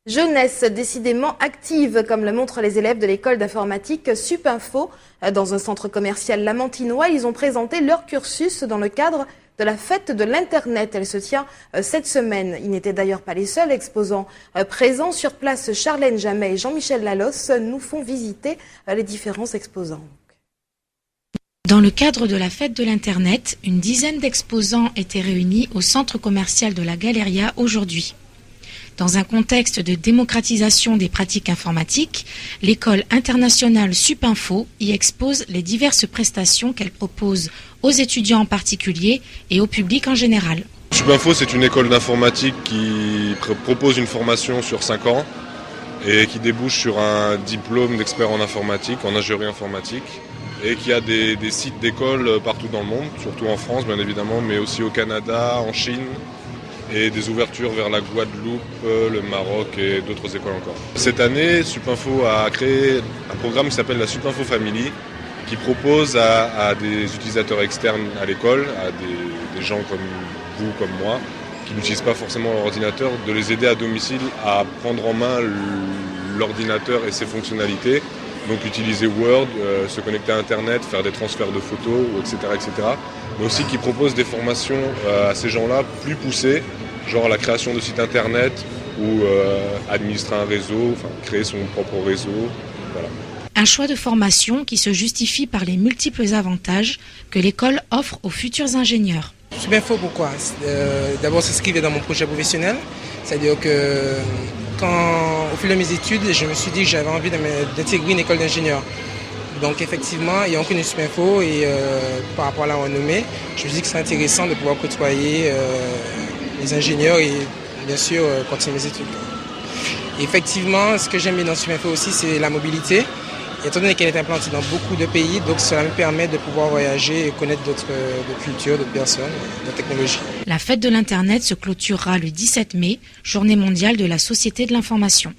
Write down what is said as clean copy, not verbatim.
Jeunesse décidément active, comme le montrent les élèves de l'école d'informatique Supinfo. Dans un centre commercial lamantinois, ils ont présenté leur cursus dans le cadre de la fête de l'Internet. Elle se tient cette semaine. Ils n'étaient d'ailleurs pas les seuls exposants présents. Sur place, Charlène Jamet et Jean-Michel Lalosse nous font visiter les différents exposants. Dans le cadre de la fête de l'Internet, une dizaine d'exposants étaient réunis au centre commercial de la Galeria aujourd'hui. Dans un contexte de démocratisation des pratiques informatiques, l'école internationale Supinfo y expose les diverses prestations qu'elle propose aux étudiants en particulier et au public en général. Supinfo, c'est une école d'informatique qui propose une formation sur 5 ans et qui débouche sur un diplôme d'expert en informatique, en ingénierie informatique, et qui a des sites d'école partout dans le monde, surtout en France bien évidemment, mais aussi au Canada, en Chine, et des ouvertures vers la Guadeloupe, le Maroc et d'autres écoles encore. Cette année, Supinfo a créé un programme qui s'appelle la Supinfo Family, qui propose à des utilisateurs externes à l'école, à des gens comme vous, comme moi, qui n'utilisent pas forcément leur ordinateur, de les aider à domicile à prendre en main l'ordinateur et ses fonctionnalités. Donc utiliser Word, se connecter à Internet, faire des transferts de photos, etc., etc. Mais aussi qui propose des formations à ces gens-là plus poussées, genre la création de sites Internet ou administrer un réseau, enfin créer son propre réseau. Voilà. Un choix de formation qui se justifie par les multiples avantages que l'école offre aux futurs ingénieurs. Supinfo, pourquoi ? D'abord s'inscrire dans mon projet professionnel, c'est-à-dire que au fil de mes études, je me suis dit que j'avais envie d'intégrer une école d'ingénieur. Donc effectivement, ayant connu Supinfo et par rapport à la renommée, je me suis dit que c'est intéressant de pouvoir côtoyer les ingénieurs et bien sûr continuer mes études. Et effectivement, ce que j'aime bien dans Supinfo aussi, c'est la mobilité. Et étant donné qu'elle est implantée dans beaucoup de pays, donc cela me permet de pouvoir voyager et connaître d'autres cultures, d'autres personnes, d'autres technologies. La fête de l'Internet se clôturera le 17 mai, journée mondiale de la société de l'information.